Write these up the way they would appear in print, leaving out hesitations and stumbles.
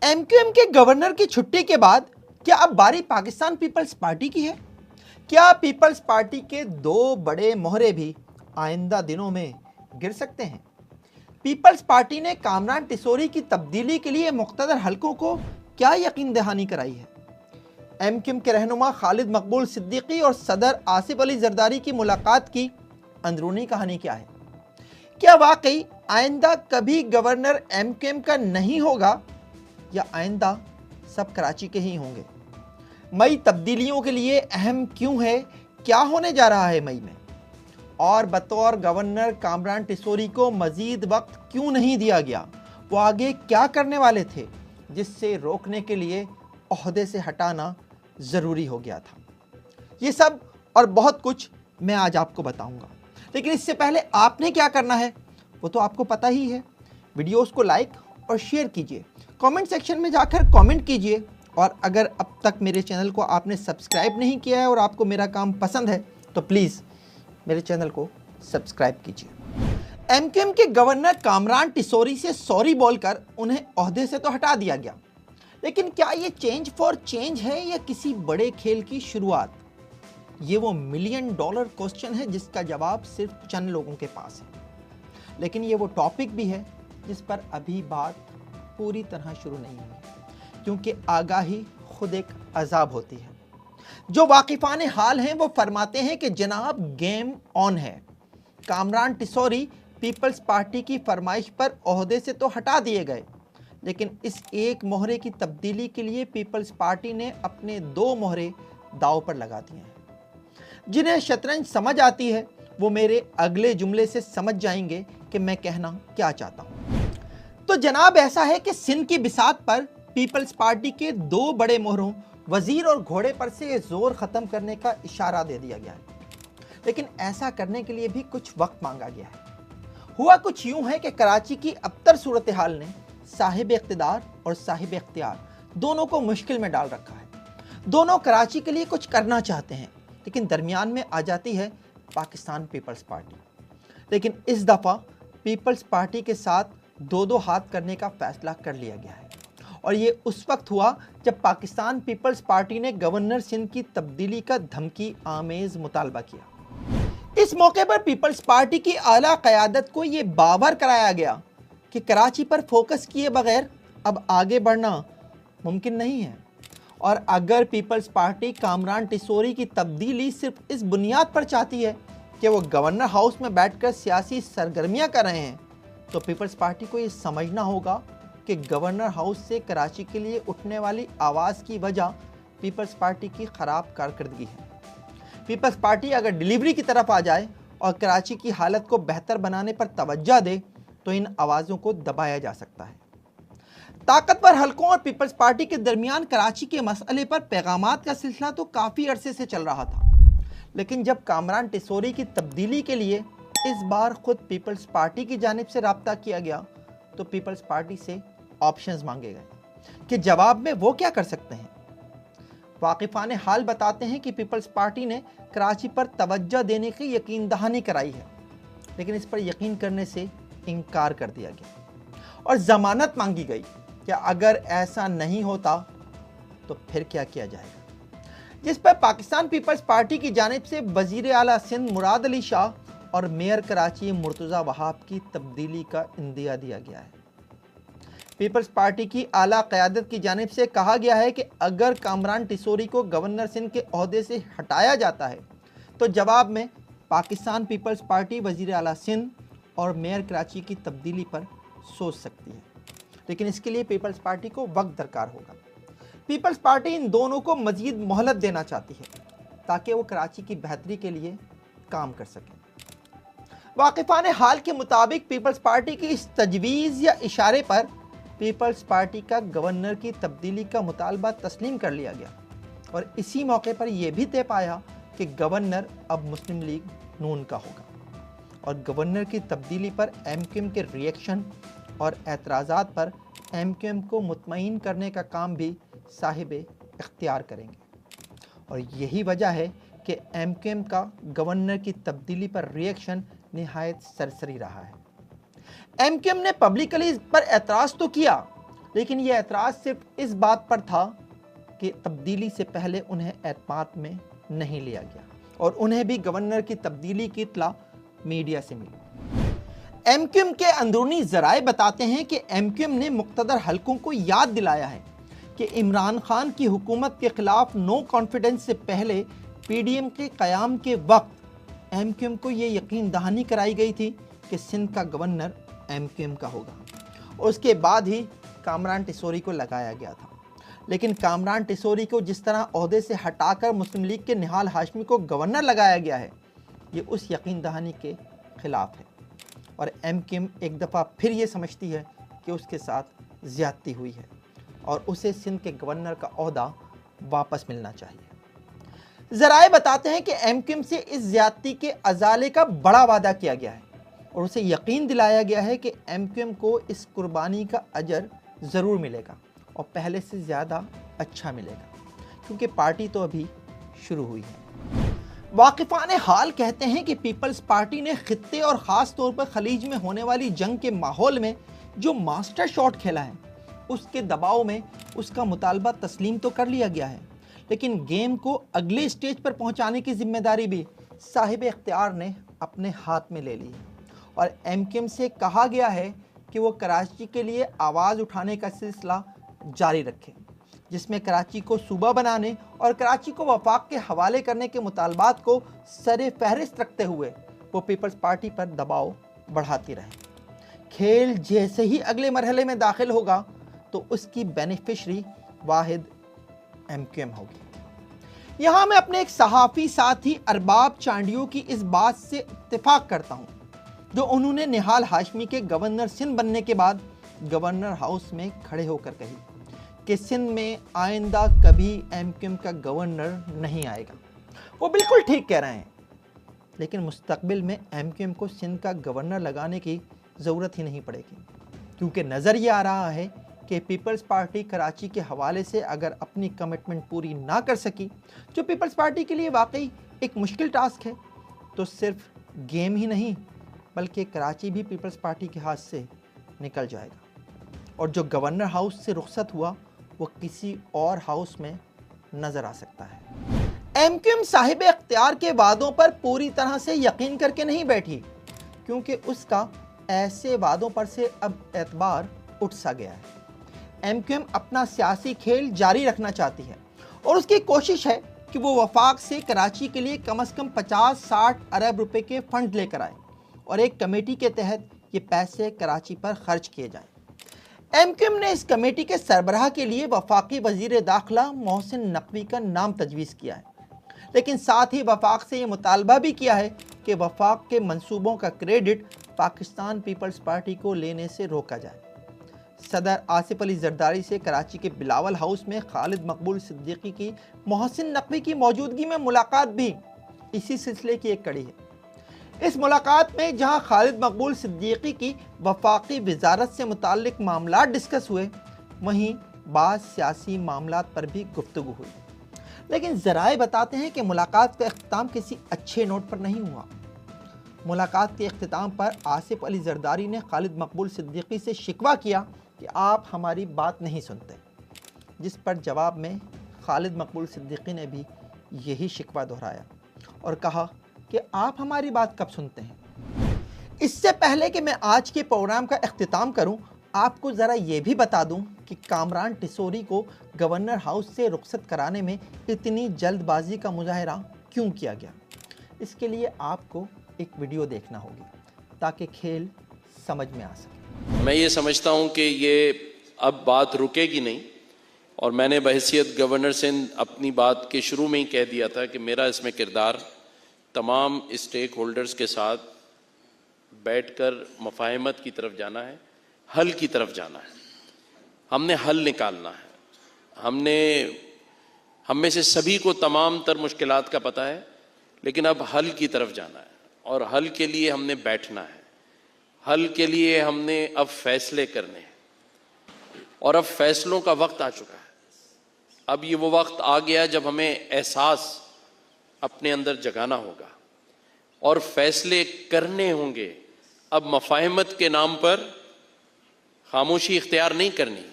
MQM के governor की छुट्टी के बाद क्या अब बारी पाकिस्तान पीपल्स पार्टी की है? क्या पीपल्स पार्टी के दो बड़े मोहरे भी आइंदा दिनों में गिर सकते हैं? पीपल्स पार्टी ने कामरान टिसोरी की तब्दीली के लिए मुख्तदर हलकों को क्या यकीन दहानी कराई है? एमक्यूएम के रहनुमा खालिद मकबूल सिद्दीकी और सदर आसिफ अली जरदारी की मुलाकात की अंदरूनी कहानी क्या है? क्या वाकई आइंदा कभी गवर्नर एमक्यूएम का नहीं होगा या आइंदा सब कराची के ही होंगे? मई तब्दीलियों के लिए अहम क्यों है? क्या होने जा रहा है मई में? और बतौर गवर्नर कामरान टिसोरी को मजीद वक्त क्यों नहीं दिया गया? वो आगे क्या करने वाले थे जिससे रोकने के लिए ओहदे से हटाना ज़रूरी हो गया था? ये सब और बहुत कुछ मैं आज आपको बताऊंगा, लेकिन इससे पहले आपने क्या करना है वो तो आपको पता ही है। वीडियोस को लाइक और शेयर कीजिए, कमेंट सेक्शन में जाकर कमेंट कीजिए, और अगर अब तक मेरे चैनल को आपने सब्सक्राइब नहीं किया है और आपको मेरा काम पसंद है तो प्लीज़ मेरे चैनल को सब्सक्राइब कीजिए। एमक्यूएम के गवर्नर कामरान टिसोरी से सॉरी बोलकर उन्हें ओहदे से तो हटा दिया गया, लेकिन क्या ये चेंज फॉर चेंज है या किसी बड़े खेल की शुरुआत? ये वो मिलियन डॉलर क्वेश्चन है जिसका जवाब सिर्फ चंद लोगों के पास है, लेकिन ये वो टॉपिक भी है जिस पर अभी बात पूरी तरह शुरू नहीं हुई, क्योंकि आगाही खुद एक अजाब होती है। जो वाकिफान हाल हैं वो फरमाते हैं कि जनाब गेम ऑन है। कामरान टिसोरी पीपल्स पार्टी की फरमाइश पर ओहदे से तो हटा दिए गए, लेकिन इस एक मोहरे की तब्दीली के लिए पीपल्स पार्टी ने अपने दो मोहरे दाव पर लगा दिए हैं। जिन्हें शतरंज समझ आती है वो मेरे अगले जुमले से समझ जाएंगे कि मैं कहना क्या चाहता हूँ। तो जनाब ऐसा है कि सिंध की बिसात पर पीपल्स पार्टी के दो बड़े मोहरों वजीर और घोड़े पर से जोर ख़त्म करने का इशारा दे दिया गया है, लेकिन ऐसा करने के लिए भी कुछ वक्त मांगा गया है। हुआ कुछ यूं है कि कराची की अबतर सूरत हाल ने साहिब इख्तिदार और साहिब इख्तियार दोनों को मुश्किल में डाल रखा है। दोनों कराची के लिए कुछ करना चाहते हैं, लेकिन दरमियान में आ जाती है पाकिस्तान पीपल्स पार्टी। लेकिन इस दफ़ा पीपल्स पार्टी के साथ दो दो हाथ करने का फैसला कर लिया गया है, और ये उस वक्त हुआ जब पाकिस्तान पीपल्स पार्टी ने गवर्नर सिंध की तब्दीली का धमकी आमेज मुतालबा किया। इस मौके पर पीपल्स पार्टी की आला क़यादत को ये बावर कराया गया कि कराची पर फोकस किए बगैर अब आगे बढ़ना मुमकिन नहीं है, और अगर पीपल्स पार्टी कामरान टिसोरी की तब्दीली सिर्फ इस बुनियाद पर चाहती है कि वो गवर्नर हाउस में बैठकर सियासी सरगर्मियां कर रहे हैं, तो पीपल्स पार्टी को ये समझना होगा कि गवर्नर हाउस से कराची के लिए उठने वाली आवाज़ की वजह पीपल्स पार्टी की ख़राब कारकर्दगी है। पीपल्स पार्टी अगर डिलीवरी की तरफ आ जाए और कराची की हालत को बेहतर बनाने पर तवज्जो दे तो इन आवाज़ों को दबाया जा सकता है। ताकतवर हलकों और पीपल्स पार्टी के दरमियान कराची के मसले पर पैगामात का सिलसिला तो काफ़ी अरसे से चल रहा था, लेकिन जब कामरान टिसोरी की तब्दीली के लिए इस बार खुद पीपल्स पार्टी की जानिब से रब्ता किया गया तो पीपल्स पार्टी से ऑप्शंस मांगे गए कि जवाब में वो क्या कर सकते हैं। वाकिफान हाल बताते हैं कि पीपल्स पार्टी ने कराची पर तवज्जो देने की यकीन दहानी कराई है, लेकिन इस पर यकीन करने से इनकार कर दिया गया और ज़मानत मांगी गई कि अगर ऐसा नहीं होता तो फिर क्या किया जाएगा, जिस पर पाकिस्तान पीपल्स पार्टी की जानिब से वजीर आला सिंध मुराद अली शाह और मेयर कराची मुर्तज़ा वहाब की तब्दीली का इंदिया दिया गया है। पीपल्स पार्टी की आला क़यादत की जानिब से कहा गया है कि अगर कामरान टिसोरी को गवर्नर सिंध के ओहदे से हटाया जाता है तो जवाब में पाकिस्तान पीपल्स पार्टी वजीर आला सिंध और मेयर कराची की तब्दीली पर सोच सकती है, लेकिन इसके लिए पीपल्स पार्टी को वक्त दरकार होगा। पीपल्स पार्टी इन दोनों को मजीद मोहलत देना चाहती है ताकि वो कराची की बेहतरी के लिए काम कर सकें। वाकिफान हाल के मुताबिक पीपल्स पार्टी की इस तजवीज़ या इशारे पर पीपल्स पार्टी का गवर्नर की तब्दीली का मुतालबा तस्लीम कर लिया गया, और इसी मौके पर यह भी तय पाया कि गवर्नर अब मुस्लिम लीग नून का होगा, और गवर्नर की तब्दीली पर एमक्यूएम के रिएक्शन और एतराज़ात पर एमक्यूएम को मुतमईन करने का काम भी साहिब इख्तियार करेंगे। और यही वजह है कि एमक्यूएम का गवर्नर की तब्दीली पर रिएक्शन निहायत सरसरी रहा है। एमक्यूएम ने पब्लिकली इस पर एतराज़ तो किया, लेकिन ये एतराज़ सिर्फ इस बात पर था कि तब्दीली से पहले उन्हें एतमाद में नहीं लिया गया और उन्हें भी गवर्नर की तब्दीली की इत्तला मीडिया से मिली। एमक्यूएम के अंदरूनी ज़राए बताते हैं कि एमक्यूएम ने मुक़्तदर हलकों को याद दिलाया है कि इमरान खान की हुकूमत के खिलाफ नो कॉन्फिडेंस से पहले पीडीएम के क़याम के वक्त एमक्यूएम को ये यकीन दहानी कराई गई थी कि सिंध का गवर्नर एमक्यूएम का होगा और उसके बाद ही कामरान टिसोरी को लगाया गया था। लेकिन कामरान टिसोरी को जिस तरह ओहदे से हटाकर मुस्लिम लीग के निहाल हाशमी को गवर्नर लगाया गया है, ये उस यकीन दहानी के खिलाफ है और एमक्यूएम एक दफ़ा फिर ये समझती है कि उसके साथ ज़्यादती हुई है और उसे सिंध के गवर्नर का ओहदा वापस मिलना चाहिए। ज़राए बताते हैं कि एमक्यूएम से इस ज़्यादती के अजाले का बड़ा वादा किया गया है और उसे यकीन दिलाया गया है कि एमक्यूएम को इस कुर्बानी का अजर ज़रूर मिलेगा और पहले से ज़्यादा अच्छा मिलेगा, क्योंकि पार्टी तो अभी शुरू हुई है। वाकिफ़ान हाल कहते हैं कि पीपल्स पार्टी ने खित्ते और ख़ास तौर पर खलीज में होने वाली जंग के माहौल में जो मास्टर शॉट खेला है, उसके दबाव में उसका मुतालबा तस्लीम तो कर लिया गया है, लेकिन गेम को अगले स्टेज पर पहुंचाने की जिम्मेदारी भी साहिब इख्तियार ने अपने हाथ में ले ली है और एमक्यूएम से कहा गया है कि वो कराची के लिए आवाज़ उठाने का सिलसिला जारी रखे, जिसमें कराची को सूबा बनाने और कराची को वफाक के हवाले करने के मुतालबात को सरे फहरिस्त रखते हुए वो पीपल्स पार्टी पर दबाव बढ़ाती रहे। खेल जैसे ही अगले मरहले में दाखिल होगा तो उसकी बेनिफिशरी वाहिद एमक्यूएम होगी। यहाँ मैं अपने एक सहाफ़ी साथी अरबाब चांडियों की इस बात से इत्तेफाक करता हूँ जो उन्होंने निहाल हाशमी के गवर्नर सिंध बनने के बाद गवर्नर हाउस में खड़े होकर कही कि सिंध में आइंदा कभी एमक्यूएम का गवर्नर नहीं आएगा। वो बिल्कुल ठीक कह रहे हैं, लेकिन मुस्तकबिल में एमक्यूएम को सिंध का गवर्नर लगाने की ज़रूरत ही नहीं पड़ेगी, क्योंकि नज़र ये आ रहा है कि पीपल्स पार्टी कराची के हवाले से अगर अपनी कमिटमेंट पूरी ना कर सकी, जो पीपल्स पार्टी के लिए वाकई एक मुश्किल टास्क है, तो सिर्फ गेम ही नहीं बल्कि कराची भी पीपल्स पार्टी के हाथ से निकल जाएगा और जो गवर्नर हाउस से रुखसत हुआ वो किसी और हाउस में नज़र आ सकता है। एमक्यूएम साहिब इख्तियार के वादों पर पूरी तरह से यकीन करके नहीं बैठी, क्योंकि उसका ऐसे वादों पर से अब एतबार उठ सा गया है। एमक्यूएम अपना सियासी खेल जारी रखना चाहती है और उसकी कोशिश है कि वो वफाक से कराची के लिए कम से कम 50-60 अरब रुपए के फंड लेकर आए और एक कमेटी के तहत ये पैसे कराची पर खर्च किए जाएं। एमक्यूएम ने इस कमेटी के सरबराह के लिए वफाकी वजीर दाखिला मोहसिन नकवी का नाम तजवीज़ किया है, लेकिन साथ ही वफाक से ये मुतालबा भी किया है कि वफाक के मंसूबों का क्रेडिट पाकिस्तान पीपल्स पार्टी को लेने से रोका जाए। सदर आसिफ अली जरदारी से कराची के बिलावल हाउस में खालिद मकबूल सिद्दीकी की मोहसिन नकवी की मौजूदगी में मुलाकात भी इसी सिलसिले की एक कड़ी है। इस मुलाकात में जहां खालिद मकबूल सिद्दीकी की वफाकी वजारत से मुताल्लिक मामलात डिस्कस हुए, वहीं बाज़ सियासी मामलात पर भी गुफ्तगू हुई, लेकिन ज़राए बताते हैं कि मुलाकात का इख्तिताम किसी अच्छे नोट पर नहीं हुआ। मुलाकात के इख्तिताम पर आसिफ अली जरदारी ने खालिद मकबूल सिद्दीकी से शिकवा किया कि आप हमारी बात नहीं सुनते, जिस पर जवाब में खालिद मकबूल सिद्दीकी ने भी यही शिकवा दोहराया और कहा कि आप हमारी बात कब सुनते हैं। इससे पहले कि मैं आज के प्रोग्राम का इख्तिताम करूं, आपको ज़रा ये भी बता दूं कि कामरान टिसोरी को गवर्नर हाउस से रुखसत कराने में इतनी जल्दबाजी का मुजाहरा क्यों किया गया। इसके लिए आपको एक वीडियो देखना होगी ताकि खेल समझ में आ सके। मैं ये समझता हूँ कि ये अब बात रुकेगी नहीं, और मैंने बहैसियत गवर्नर सिंध अपनी बात के शुरू में ही कह दिया था कि मेरा इसमें किरदार तमाम स्टेक होल्डर्स के साथ बैठकर मफाहमत की तरफ जाना है, हल की तरफ जाना है। हमने हल निकालना है। हम में से सभी को तमाम तर मुश्किलात का पता है, लेकिन अब हल की तरफ जाना है और हल के लिए हमने बैठना है। हल के लिए हमने अब फैसले करने हैं और अब फैसलों का वक्त आ चुका है। अब ये वो वक्त आ गया जब हमें एहसास अपने अंदर जगाना होगा और फैसले करने होंगे। अब मफाहमत के नाम पर खामोशी इख्तियार नहीं करनी,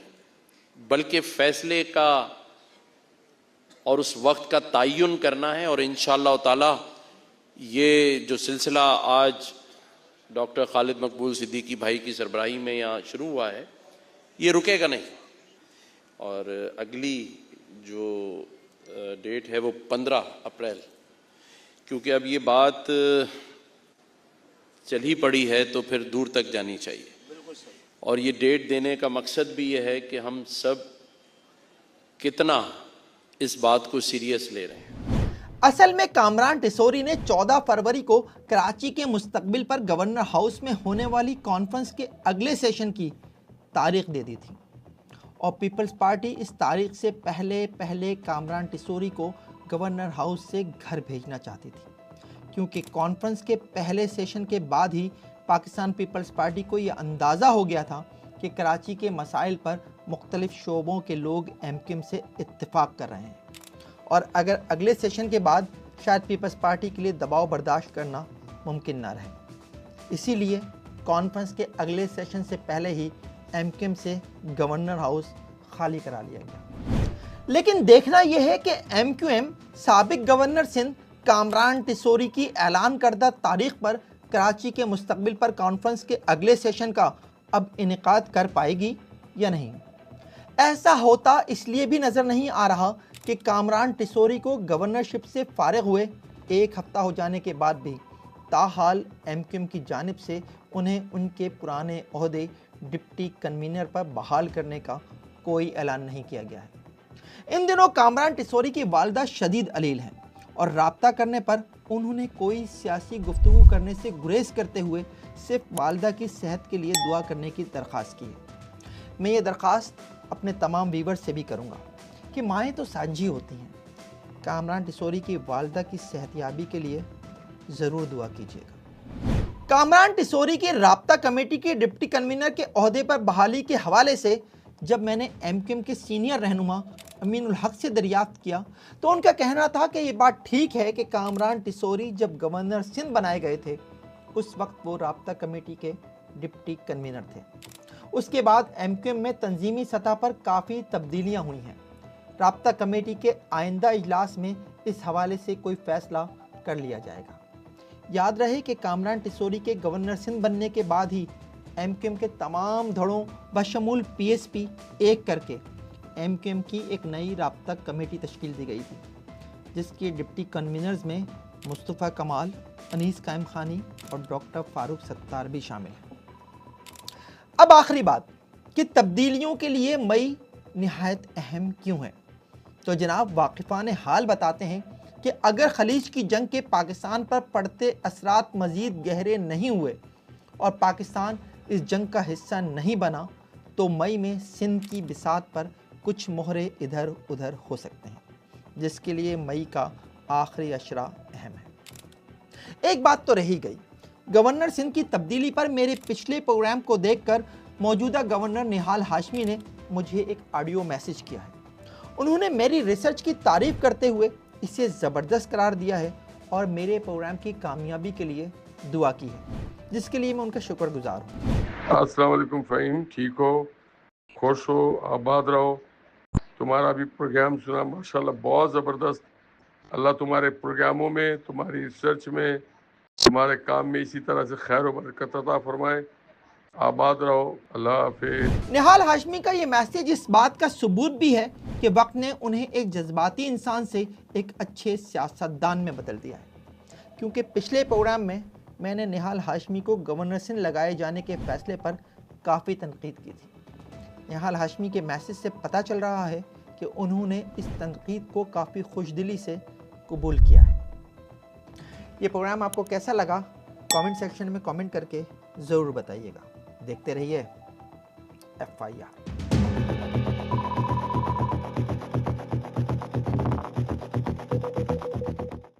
बल्कि फैसले का और उस वक्त का तयन करना है। और इंशाअल्लाह ताला ये जो सिलसिला आज डॉक्टर खालिद मकबूल सिद्दीकी भाई की सरबराही में यहाँ शुरू हुआ है, ये रुकेगा नहीं। और अगली जो डेट है वो 15 अप्रैल, क्योंकि अब ये बात चली पड़ी है तो फिर दूर तक जानी चाहिए। और ये डेट देने का मकसद भी ये है कि हम सब कितना इस बात को सीरियस ले रहे हैं। असल में कामरान टिसोरी ने 14 फरवरी को कराची के मुस्तकबिल पर गवर्नर हाउस में होने वाली कॉन्फ्रेंस के अगले सेशन की तारीख दे दी थी और पीपल्स पार्टी इस तारीख से पहले कामरान टिसोरी को गवर्नर हाउस से घर भेजना चाहती थी, क्योंकि कॉन्फ्रेंस के पहले सेशन के बाद ही पाकिस्तान पीपल्स पार्टी को यह अंदाज़ा हो गया था कि कराची के मसाइल पर मुख्तलिफ शोबों के लोग एमक्यूएम से इत्तेफाक कर रहे हैं और अगर अगले सेशन के बाद शायद पीपल्स पार्टी के लिए दबाव बर्दाश्त करना मुमकिन ना रहे। इसीलिए कॉन्फ्रेंस के अगले सेशन से पहले ही एमक्यूएम से गवर्नर हाउस खाली करा लिया गया। लेकिन देखना यह है कि एमक्यूएम साबिक गवर्नर सिंध कामरान टिसोरी की ऐलान करदा तारीख पर कराची के मुस्तकबिल पर कॉन्फ्रेंस के अगले सेशन का अब इनेकाद कर पाएगी या नहीं। ऐसा होता इसलिए भी नज़र नहीं आ रहा कि कामरान टिसोरी को गवर्नरशिप से फारिग हुए एक हफ्ता हो जाने के बाद भी ताहाल एमक्यूएम की जानिब से उन्हें उनके पुराने ओहदे डिप्टी कन्वीनर पर बहाल करने का कोई ऐलान नहीं किया गया है। इन दिनों कामरान टिसोरी की वालदा शदीद अलील हैं और राब्ता करने पर उन्होंने कोई सियासी गुफ्तगू करने से गुरेज करते हुए सिर्फ वालदा की सेहत के लिए दुआ करने की दरख्वास्त की है। मैं ये दरख्वास्त अपने तमाम व्यूअर्स से भी करूँगा कि माएँ तो साझी होती हैं, कामरान टिसोरी की वालदा की सेहतयाबी के लिए ज़रूर दुआ कीजिएगा। कामरान टिसोरी की राब्ता कमेटी के डिप्टी कन्वीनर के ओहदे पर बहाली के हवाले से जब मैंने एमक्यूएम के सीनियर रहनुमा अमीनुल हक से दरियाफ्त किया तो उनका कहना था कि ये बात ठीक है कि कामरान टिसोरी जब गवर्नर सिंध बनाए गए थे उस वक्त वो राब्ता कमेटी के डिप्टी कन्वीनर थे। उसके बाद एमक्यूएम में तंजीमी सतह पर काफ़ी तब्दीलियाँ हुई हैं। राब्ता कमेटी के आइंदा इजलास में इस हवाले से कोई फैसला कर लिया जाएगा। याद रहे कि कामरान टिसोरी के गवर्नर सिंध बनने के बाद ही एमक्यूएम के तमाम धड़ों बशमूल पीएसपी एक करके एमक्यूएम की एक नई राब्ता कमेटी तश्कील दी गई थी, जिसके डिप्टी कन्वीनर्स में मुस्तफ़ा कमाल, अनीस कायम खानी और डॉक्टर फारूक सत्तार भी शामिल हैं। अब आखिरी बात कि तब्दीलियों के लिए मई निहायत अहम क्यों है, तो जनाब वाकिफ़ान हाल बताते हैं कि अगर खलीज की जंग के पाकिस्तान पर पड़ते असरात मज़ीद गहरे नहीं हुए और पाकिस्तान इस जंग का हिस्सा नहीं बना तो मई में सिंध की बिसात पर कुछ मोहरे इधर उधर हो सकते हैं, जिसके लिए मई का आखिरी अशरा अहम है। एक बात तो रही गई, गवर्नर सिंध की तब्दीली पर मेरे पिछले प्रोग्राम को देखकर मौजूदा गवर्नर निहाल हाशमी ने मुझे एक ऑडियो मैसेज किया है। उन्होंने मेरी रिसर्च की तारीफ करते हुए इसे ज़बरदस्त करार दिया है और मेरे प्रोग्राम की कामयाबी के लिए दुआ की है, जिसके लिए मैं उनका शुक्रगुजार हूँ। अस्सलाम वालेकुम फ़हीम, ठीक हो, खुश हो, आबाद रहो। तुम्हारा भी प्रोग्राम सुना, माशाल्लाह बहुत ज़बरदस्त। अल्लाह तुम्हारे प्रोग्रामों में, तुम्हारी रिसर्च में, तुम्हारे काम में इसी तरह से खैर और बरकत अता फरमाए। आबाद रहो, अल्लाह हाफिज़। निहाल हाशमी का ये मैसेज इस बात का सबूत भी है कि वक्त ने उन्हें एक जज्बाती इंसान से एक अच्छे सियासतदान में बदल दिया है, क्योंकि पिछले प्रोग्राम में मैंने निहाल हाशमी को गवर्नर सिंध लगाए जाने के फैसले पर काफ़ी तनकीद की थी। निहाल हाशमी के मैसेज से पता चल रहा है कि उन्होंने इस तनकीद को काफ़ी खुशदिली से कबूल किया है। ये प्रोग्राम आपको कैसा लगा कमेंट सेक्शन में कमेंट करके ज़रूर बताइएगा। देखते रहिए FIR।